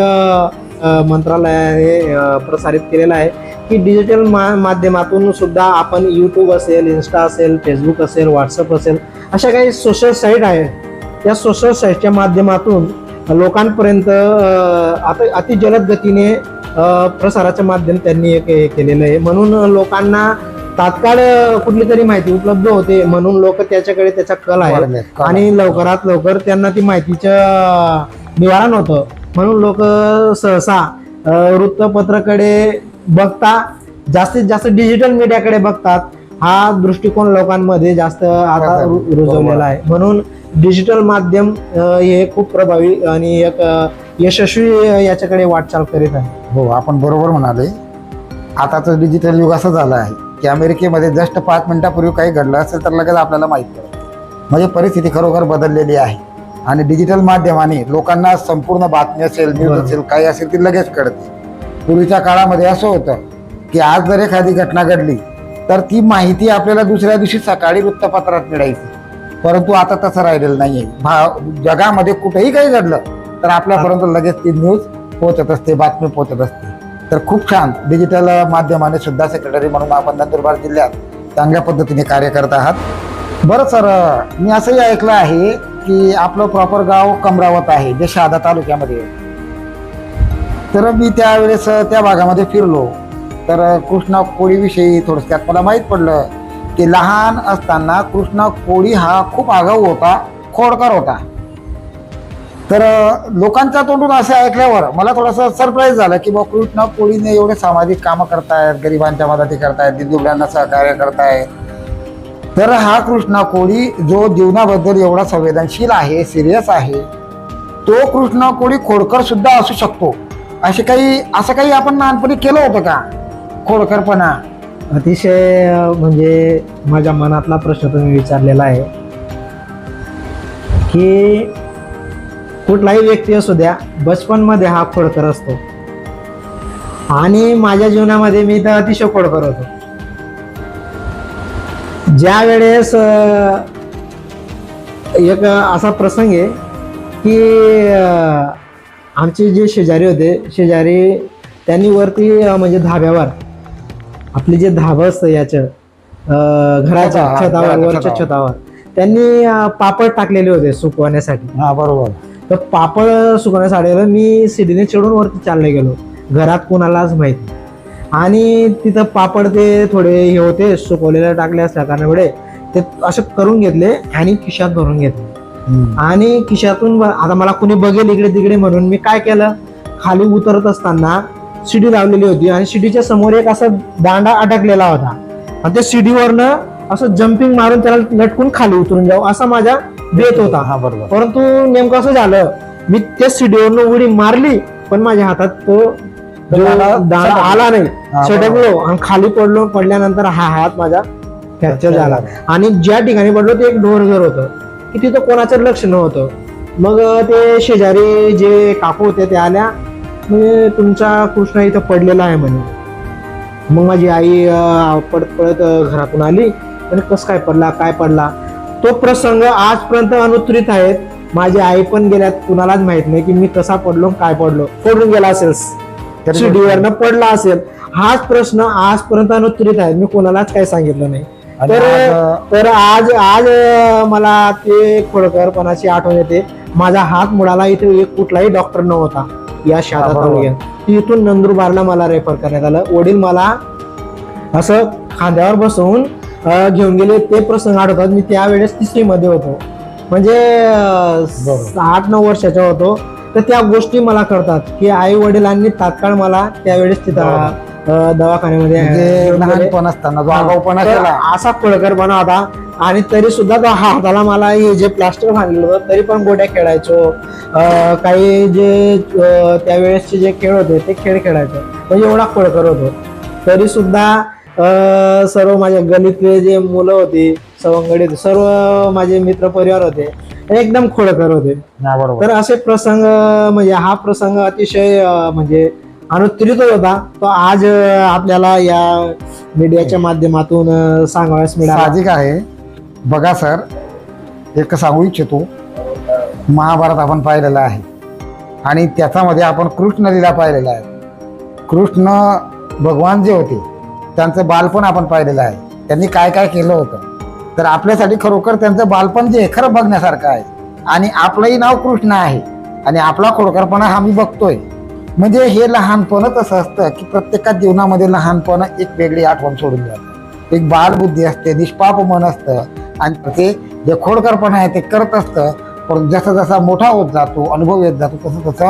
मंत्रालयाने प्रसारित केलेला आहे की डिजिटल माध्यमातून सुद्धा आपण यूट्यूब असेल, इन्स्टा असेल, फेसबुक असेल, व्हॉट्सअप असेल, अशा काही सोशल साईट आहेत. त्या सोशल साईटच्या माध्यमातून लोकांपर्यंत आता अति जलद गतीने प्रसाराचं माध्यम त्यांनी एक हे केलेलं आहे. म्हणून लोकांना तात्काळ कुठली तरी माहिती उपलब्ध होते, म्हणून लोक त्याच्याकडे त्याचा कल आहे आणि लवकरात लवकर त्यांना ती माहितीचं निवारण होतं. म्हणून लोक सहसा वृत्तपत्राकडे बघता, जास्तीत जास्त डिजिटल मीडियाकडे बघतात. हा दृष्टिकोन लोकांमध्ये जास्त आता रुजवलेला आहे. म्हणून डिजिटल माध्यम हे खूप प्रभावी आणि एक यशस्वी याच्याकडे वाटचाल करीत आहे. हो, आपण बरोबर म्हणाले. आताचं डिजिटल युग असं झालं आहे की अमेरिकेमध्ये जस्ट 5 मिनिटापूर्वी काही घडलं असेल तर लगेच आपल्याला माहीत पडतं. म्हणजे परिस्थिती खरोखर बदललेली आहे आणि डिजिटल माध्यमाने लोकांना संपूर्ण बातमी असेल, न्यूज असेल, काही असेल ती लगेच कळते. पूर्वीच्या काळामध्ये असं होतं की आज जर एखादी घटना घडली तर ती माहिती आपल्याला दुसऱ्या दिवशी सकाळी वृत्तपत्रात मिळायची, परंतु आता तसं राहिलेलं नाहीये. जगामध्ये कुठेही काही घडलं तर आपल्यापर्यंत लगेच ती न्यूज पोहोचत असते, बातमी पोहोचत असते. तर खूप छान डिजिटल माध्यमाने सुद्धा सेक्रेटरी म्हणून आपण नंदुरबार जिल्ह्यात चांगल्या पद्धतीने कार्य करत आहात. बरं सर, मी असंही ऐकलं आहे की आपलं प्रॉपर गाव कमरावत आहे, जे शहादा तालुक्यामध्ये आहे. तर मी त्यावेळेस त्या भागामध्ये फिरलो तर कृष्णा कोळीविषयी थोडक्यात मला माहीत पडलं की लहान असताना कृष्णा कोळी हा खूप आगाऊ होता, खोडकर होता. तर लोकांच्या तोंडून असे ऐकल्यावर मला थोडंसं सरप्राईज झालं की बाबा कृष्णा कोळीने एवढे सामाजिक कामं करतायत, गरिबांच्या मदती करतायत, दिव्यांना सहकार्य करतायत. तर हा कृष्णा कोळी जो जीवनाबद्दल एवढा संवेदनशील आहे, सिरियस आहे, तो कृष्णा कोळी खोडकर सुद्धा असू शकतो. असं काही आपण लहानपणी केलं होतं का, खोडकरपणा? अतिशय म्हणजे माझ्या मनातला प्रश्न तुम्ही विचारलेला आहे की कुठलाही व्यक्ती असू द्या, बचपनमध्ये हा खोडकर असतो आणि माझ्या जीवनामध्ये मी तर अतिशय खोडकर होतो. ज्या वेळेस एक असा प्रसंग आहे की आमचे जे शेजारी त्यांनी वरती म्हणजे धाब्यावर आपले जे धाबं असतं याचं घराच्या छतावर, वरच्या छतावर त्यांनी पापड टाकलेले होते सुकवण्यासाठी. हा, बरोबर. तर पापड सुकवण्यासाठी मी सीडीने चढून वरती चालले गेलो, घरात कोणालाच माहिती. आणि तिथं पापड ते थोडे हे होते, सुकवलेले टाकले असल्या कारणामुळे ते असे करून घेतले आणि खिशात भरून घेतले. आणि खिशातून आता मला कुणी बघेल इकडे तिकडे म्हणून मी काय केलं, खाली उतरत असताना शिडी लावलेली होती आणि शिडीच्या समोर एक असा दांडा अटकलेला होता आणि त्या शिडीवरनं असं जम्पिंग मारून त्याला लटकून खाली उतरून जाऊ असा माझा बेत होता. हा, बरोबर. परंतु नेमकं असं झालं, मी त्या शिडीवरनं उडी मारली पण माझ्या हातात तो दांडा आला नाही, सटकलो आणि खाली पडलो. पडल्यानंतर हा हात माझा फ्रॅक्चर झाला आणि ज्या ठिकाणी पडलो ते एक ढोरघर होतं की तिथं कोणाचं लक्ष नव्हतं. मग ते शेजारी जे काकू होते ते आल्या, म्हणजे तुमचा कृष्णा इथं पडलेला आहे म्हणे. मग माझी आई पडत पडत घरातून आली आणि कसं काय पडला, काय पडला, तो प्रसंग आजपर्यंत अनुत्तरित आहेत. माझी आई पण गेल्यात, कुणालाच माहित नाही की मी कसा पडलो, काय पडलो. पडून गेला असेल, शिडीवरनं पडला असेल, हाच प्रश्न आजपर्यंत अनुत्तरित आहे. मी कोणालाच काही सांगितलं नाही. तर आज मला ते खोडकरपणाची आठवण येते. माझा हात मुडाला, इथे एक कुठलाही डॉक्टर नव्हता या शहादा तालुक्यात. इथून नंदुरबारला मला रेफर करण्यात आलं. वडील मला असं खांद्यावर बसवून घेऊन गेले. ते प्रसंग आठवतात. मी त्यावेळेस 3री मध्ये होतो, म्हणजे 8-9 वर्षाचा होतो. तर त्या गोष्टी मला कळतात की आई वडिलांनी तात्काळ मला त्यावेळेस तिथं दवाखान्यामध्ये लहानपण असताना जो आगाऊपणा केला, असा खोडकरपणा होता. आणि तरी सुद्धा तो हाताला मला हे जे प्लास्टर बांधलेलं होतं तरी पण गोट्या खेळायचो. काही जे त्यावेळेसचे जे खेळ होते ते खेळ खेळायचो, म्हणजे एवढा खोडकर होतो. तरी सुद्धा सर्व माझ्या गलीतले जे मुलं होती, सवंगडी, सर्व माझे मित्र परिवार होते, एकदम खोडकर होते. तर असे प्रसंग, म्हणजे हा प्रसंग अतिशय म्हणजे अनुत्तरित होता. तो आज आपल्याला या मीडियाच्या माध्यमातून सांगावयास मिळाला. साहजिक आहे. बघा सर, एक सांगू इच्छितो, महाभारत आपण पाहिलेलं आहे आणि त्याच्यामध्ये आपण कृष्ण लीला पाहिलेला आहे. कृष्ण भगवान जे होते त्यांचं बालपण आपण पाहिलेलं आहे. त्यांनी काय काय केलं होतं. तर आपल्यासाठी खरोखर त्यांचं बालपण जे खरं बघण्यासारखं आहे. आणि आपलंही नाव कृष्ण आहे आणि आपला खोडकरपणा हा मी बघतोय. म्हणजे हे लहानपणच असं असतं की प्रत्येकाच्या जीवनामध्ये लहानपण एक वेगळी आठवण सोडून जातं. एक बालबुद्धी असते, निष्पाप मन असतं आणि ते जे खोडकरपणा आहे ते करत असतं. पण जसा जसा मोठा होत जातो, अनुभव येत जातो, तसं तसं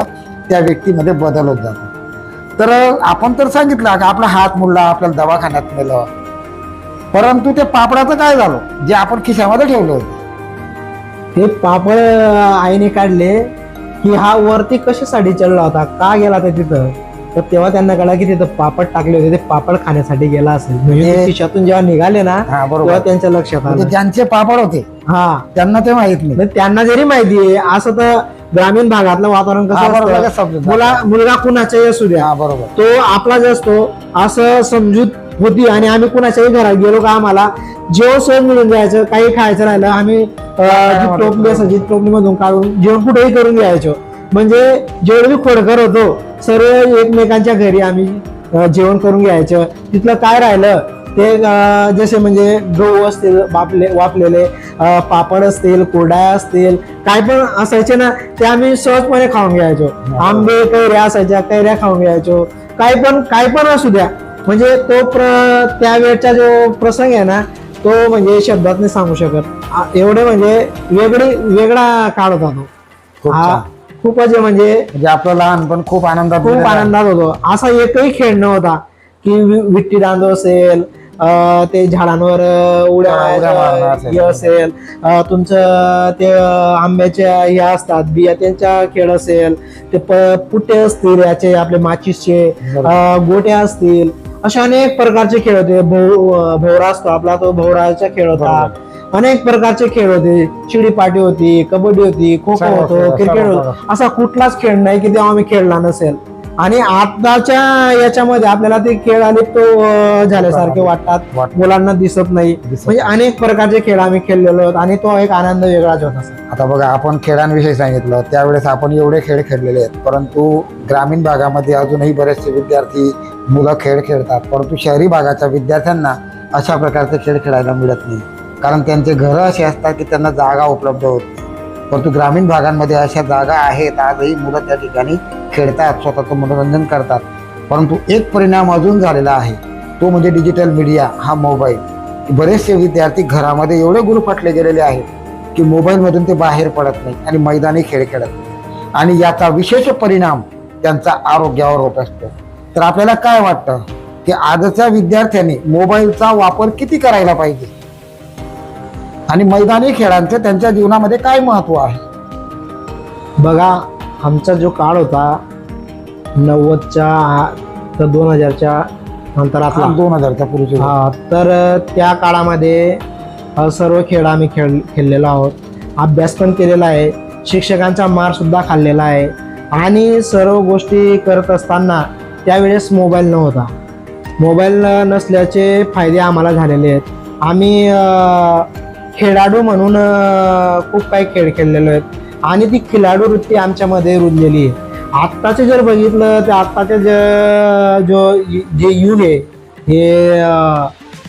त्या व्यक्तीमध्ये बदल होत जातो. तर आपण तर सांगितलं की आपला हात मुडला, आपल्याला दवाखान्यात नेलं, परंतु ते पापडाचं काय झालं जे आपण खिशामध्ये ठेवलं होतं? ते पापड आईने काढले की हा वरती कशासाठी चढला होता, का गेला होता तिथं, तर तेव्हा त्यांना कळलं की तिथं पापड टाकले होते, ते पापड खाण्यासाठी गेला असेल. म्हणजे ते खिशातून जेव्हा निघाले ना हा, बरोबर. तेव्हा त्यांच्या लक्षात म्हणजे आलं. ज्यांचे पापड होते हा, त्यांना ते माहित नाही. म्हणजे त्यांना जरी माहिती आहे, असं तर ग्रामीण भागातलं वातावरण हा, बरोबर, कसं लगेच असतं, समजून जातं. मुलगा कुणाचाही असू द्या, हा, बरोबर. तो आपलाच असतो असं समजूत होती. आणि आम्ही कुणाच्याही घरात गेलो का आम्हाला जेवण सहज मिळून जायचं, काही खायचं राहिलं आम्ही जी टोपली असायची टोपलीमधून काढून जेवण कुठेही करून घ्यायचो. म्हणजे जेवढे मी खोडकर होतो सर्व एकमेकांच्या घरी आम्ही जेवण करून घ्यायचं. तिथलं काय राहिलं ते जसे म्हणजे गहू असतील, वापलेले पापड असतील, कुरड्या असतील, काय पण असायचे ना ते आम्ही सहजपणे खाऊन घ्यायचो. आंबे कैऱ्या असायच्या, कैऱ्या खाऊन घ्यायचो. काय पण असू द्या, म्हणजे तो त्यावेळचा जो प्रसंग आहे ना तो म्हणजे शब्दात नाही सांगू शकत. एवढे म्हणजे वेगळा काळ होता तो. खूप हा, छान. खूपच म्हणजे आपलं लहानपण खूप आनंदात खूप गेलेलं आहे. आनंदात होतो. असा एकही खेळ नव्हता की विट्टी दांडू असेल, ते झाडांवर उड्या उड्या मारणं मारायचं असेल. हे असेल, तुमचं ते आंब्याच्या ह्या असतात बिया त्यांचा खेळ असेल, ते पुट्टे असतील याचे आपले माचीसचे, गोट्या असतील, अशा अनेक प्रकारचे खेळ होते. भोवरा असतो आपला, तो भोवराचा खेळ होता. अनेक प्रकारचे खेळ होते. चिडीपाटी होती, कबड्डी होती, खो खो होतो, क्रिकेट होतो. असा कुठलाच खेळ नाही की तेव्हा आम्ही खेळला नसेल. आणि आताच्या याच्यामध्ये आपल्याला ते खेळ आले तो झाल्यासारखे वाटतात, मुलांना दिसत नाही. म्हणजे अनेक प्रकारचे खेळ आम्ही खेळलेलो आहोत आणि तो एक आनंद वेगळाच होता. आता बघा, आपण खेळांविषयी सांगितलं, त्यावेळेस आपण एवढे खेळ खेळलेले आहेत, परंतु ग्रामीण भागामध्ये अजूनही बरेचसे विद्यार्थी मुलं खेळ खेळतात. परंतु शहरी भागाच्या विद्यार्थ्यांना अशा प्रकारचे खेळ खेळायला मिळत नाही, कारण त्यांचे घरं असे असतात की त्यांना जागा उपलब्ध होत नाही. परंतु ग्रामीण भागांमध्ये अशा जागा आहेत, आजही मुलं त्या ठिकाणी खेळतात, स्वतःचं मनोरंजन करतात. परंतु एक परिणाम अजून झालेला आहे, तो म्हणजे डिजिटल मीडिया, हा मोबाईल. बरेचसे विद्यार्थी घरामध्ये एवढे गुरफटले गेलेले आहेत की मोबाईलमधून ते बाहेर पडत नाही आणि मैदानी खेळ खेळत नाही, आणि याचा विशेष परिणाम त्यांचा आरोग्यावर होत असतो. तर आपल्याला काय वाटतं की आजच्या विद्यार्थ्यांनी मोबाईलचा वापर किती करायला पाहिजे आणि मैदानी खेळांचे त्यांच्या जीवनामध्ये काय महत्व आहे? बघा, आमचा जो काळ होता 90च्या तर 2000च्या नंतरातला, 2000च्या पूर्वी, तर त्या काळामध्ये सर्व खेळ आम्ही खेळलेलो आहोत. अभ्यास पण केलेला आहे, शिक्षकांचा मार सुद्धा खाल्लेला आहे. आणि सर्व गोष्टी करत असताना त्यावेळेस मोबाईल नव्हता. मोबाईल नसल्याचे फायदे आम्हाला झालेले आहेत. आम्ही खेळाडू म्हणून खूप काही खेळ खेळलेलो आहेत आणि ती खिलाडू वृत्ती आमच्यामध्ये रुजलेली आहे. आत्ताचे जर बघितलं तर आत्ताचे जे युग आहे हे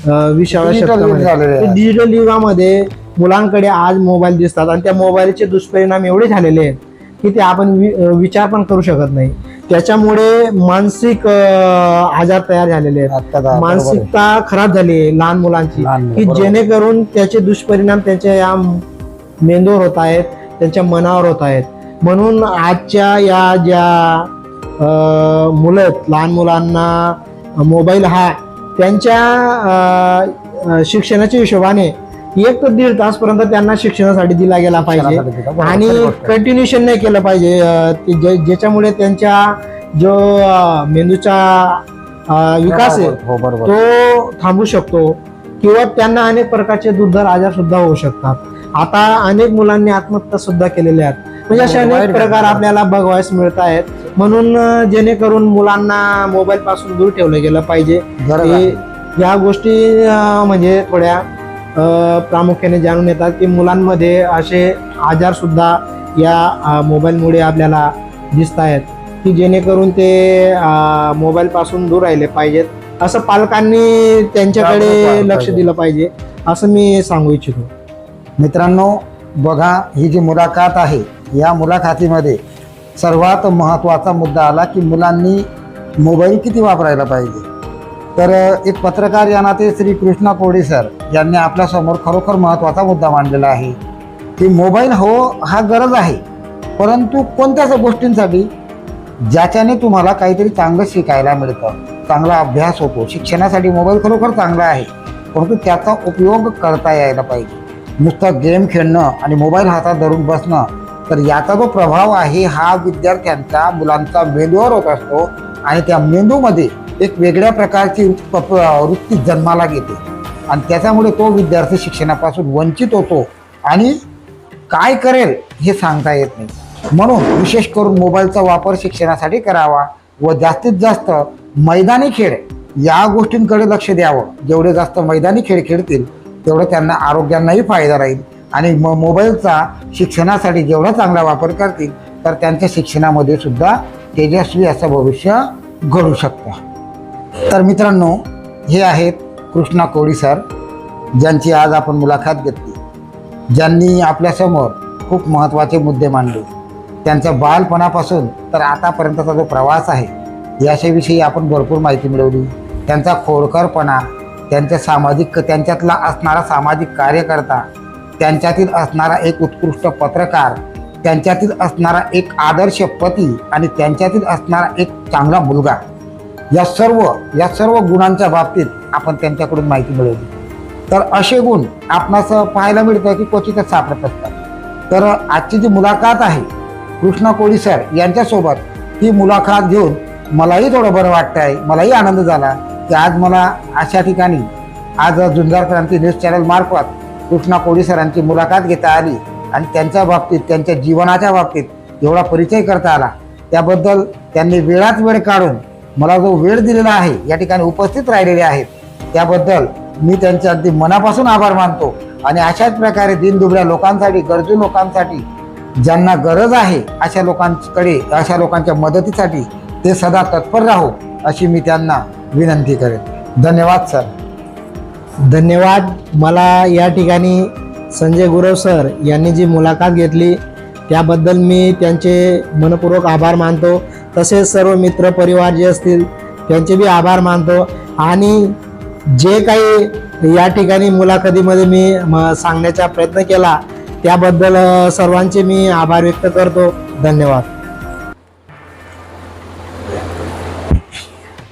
20व्या शतकामध्ये, डिजिटल युगामध्ये मुलांकडे आज मोबाईल दिसतात आणि त्या मोबाईलचे दुष्परिणाम एवढे झालेले आहेत की ते आपण विचार पण करू शकत नाही. त्याच्यामुळे मानसिक आजार तयार झालेले आहेत, मानसिकता खराब झाली आहे लहान मुलांची, की जेणेकरून त्याचे दुष्परिणाम त्यांच्या या मेंदूवर होत आहेत, त्यांच्या मनावर होत आहेत. म्हणून आजच्या या ज्या मुलं आहेत, लहान मुलांना मोबाईल हा त्यांच्या शिक्षणाच्या हिशोबाने 1 ते 1.5 तासपर्यंत त्यांना शिक्षणासाठी दिला गेला पाहिजे आणि कंटिन्युएशन नाही केलं पाहिजे, ज्याच्यामुळे त्यांच्या जो मेंदूचा विकास आहे तो थांबू शकतो किंवा त्यांना अनेक प्रकारचे दुर्धर आजार सुद्धा होऊ शकतात. आता अनेक मुलांनी आत्महत्या सुद्धा केलेल्या आहेत. म्हणजे असे अनेक प्रकार आपल्याला बघायला मिळत आहेत. म्हणून जेणेकरून मुलांना मोबाईल पासून दूर ठेवलं गेलं पाहिजे. या गोष्टी म्हणजे थोड्या प्रामुख्याने जाणून येतात की मुलांमध्ये असे आजार सुद्धा या मोबाईलमुळे आपल्याला दिसत आहेत, की जेणेकरून ते मोबाईल पासून दूर राहिले पाहिजेत. असं पालकांनी त्यांच्याकडे लक्ष दिलं पाहिजे असं मी सांगू इच्छितो. मित्रांनो, बघा, ही जी मुलाखत आहे, या मुलाखतीमध्ये सर्वात महत्त्वाचा मुद्दा आला की मुलांनी मोबाईल किती वापरायला पाहिजे. तर एक पत्रकार या नाते श्री कृष्णा कोळी सर यांनी आपल्यासमोर खरोखर महत्त्वाचा मुद्दा मांडलेला आहे की मोबाईल हा गरज आहे, परंतु कोणत्याच गोष्टींसाठी ज्याच्याने तुम्हाला काहीतरी चांगलं शिकायला मिळतं, चांगला अभ्यास होतो. शिक्षणासाठी मोबाईल खरोखर चांगला आहे, परंतु त्याचा उपयोग करता यायला पाहिजे. नुसतं गेम खेळणं आणि मोबाईल हातात धरून बसणं, तर याचा जो प्रभाव आहे हा विद्यार्थ्यांचा मुलांचा मेंदूवर होत असतो आणि त्या मेंदूमध्ये एक वेगळ्या प्रकारची वृत्ती जन्माला घेते आणि त्याच्यामुळे तो विद्यार्थी शिक्षणापासून वंचित होतो आणि काय करेल हे सांगता येत नाही. म्हणून विशेष करून मोबाईलचा वापर शिक्षणासाठी करावा व जास्तीत जास्त मैदानी खेळ या गोष्टींकडे लक्ष द्यावं. जेवढे जास्त मैदानी खेळ खेळतील तेवढं त्यांना आरोग्यांनाही फायदा राहील आणि मोबाईलचा शिक्षणासाठी जेवढा चांगला वापर करतील तर त्यांच्या शिक्षणामध्ये सुद्धा तेजस्वी असं भविष्य घडू शकतं. तर मित्रांनो, हे आहेत कृष्णा कोळी सर, ज्यांची आज आपण मुलाखत घेतली, ज्यांनी आपल्यासमोर खूप महत्त्वाचे मुद्दे मांडले. त्यांच्या बालपणापासून तर आतापर्यंतचा जो प्रवास आहे याच्याविषयी आपण भरपूर माहिती मिळवली. त्यांचा खोडकरपणा, त्यांच्यातला असणारा सामाजिक कार्यकर्ता, त्यांच्यातील असणारा एक उत्कृष्ट पत्रकार, त्यांच्यातील असणारा एक आदर्श पती आणि त्यांच्यातील असणारा एक चांगला मुलगा, या सर्व गुणांच्या बाबतीत आपण त्यांच्याकडून माहिती मिळवली. तर असे गुण आपणास पाहायला मिळतं की क्वचितच सापडत असतात. तर आजची जी मुलाखत आहे कृष्णा कोळी सर यांच्यासोबत, ही मुलाखत घेऊन मलाही थोडं बरं वाटतं आहे. मलाही आनंद झाला की आज मला अशा ठिकाणी आज झुंजार क्रांती न्यूज चॅनल मार्फत कृष्णा कोळी सरांची मुलाखत घेता आली आणि त्यांच्या बाबतीत, त्यांच्या जीवनाच्या बाबतीत एवढा परिचय करता आला. त्याबद्दल त्यांनी वेळात वेळ काढून मला जो वेळ दिलेला आहे, या ठिकाणी उपस्थित राहिलेले आहेत, त्याबद्दल मी त्यांचे अगदी मनापासून आभार मानतो. आणि अशाच प्रकारे दीनदुबळ्या लोकांसाठी, गरजू लोकांसाठी, ज्यांना गरज आहे अशा लोकांच्या मदतीसाठी ते सदा तत्पर राहो अशी मी त्यांना विनंती करेन. धन्यवाद सर. धन्यवाद. मला या ठिकाणी संजय गुरव सर यांनी जी मुलाखत घेतली त्याबद्दल मी त्यांचे मनपूर्वक आभार मानतो. तसेच सर्व मित्र परिवार जे असतील त्यांचे बी आभार मानतो. आणि जे काही या ठिकाणी मुलाखतीमध्ये मी सांगण्याचा प्रयत्न केला त्याबद्दल सर्वांचे मी आभार व्यक्त करतो. धन्यवाद.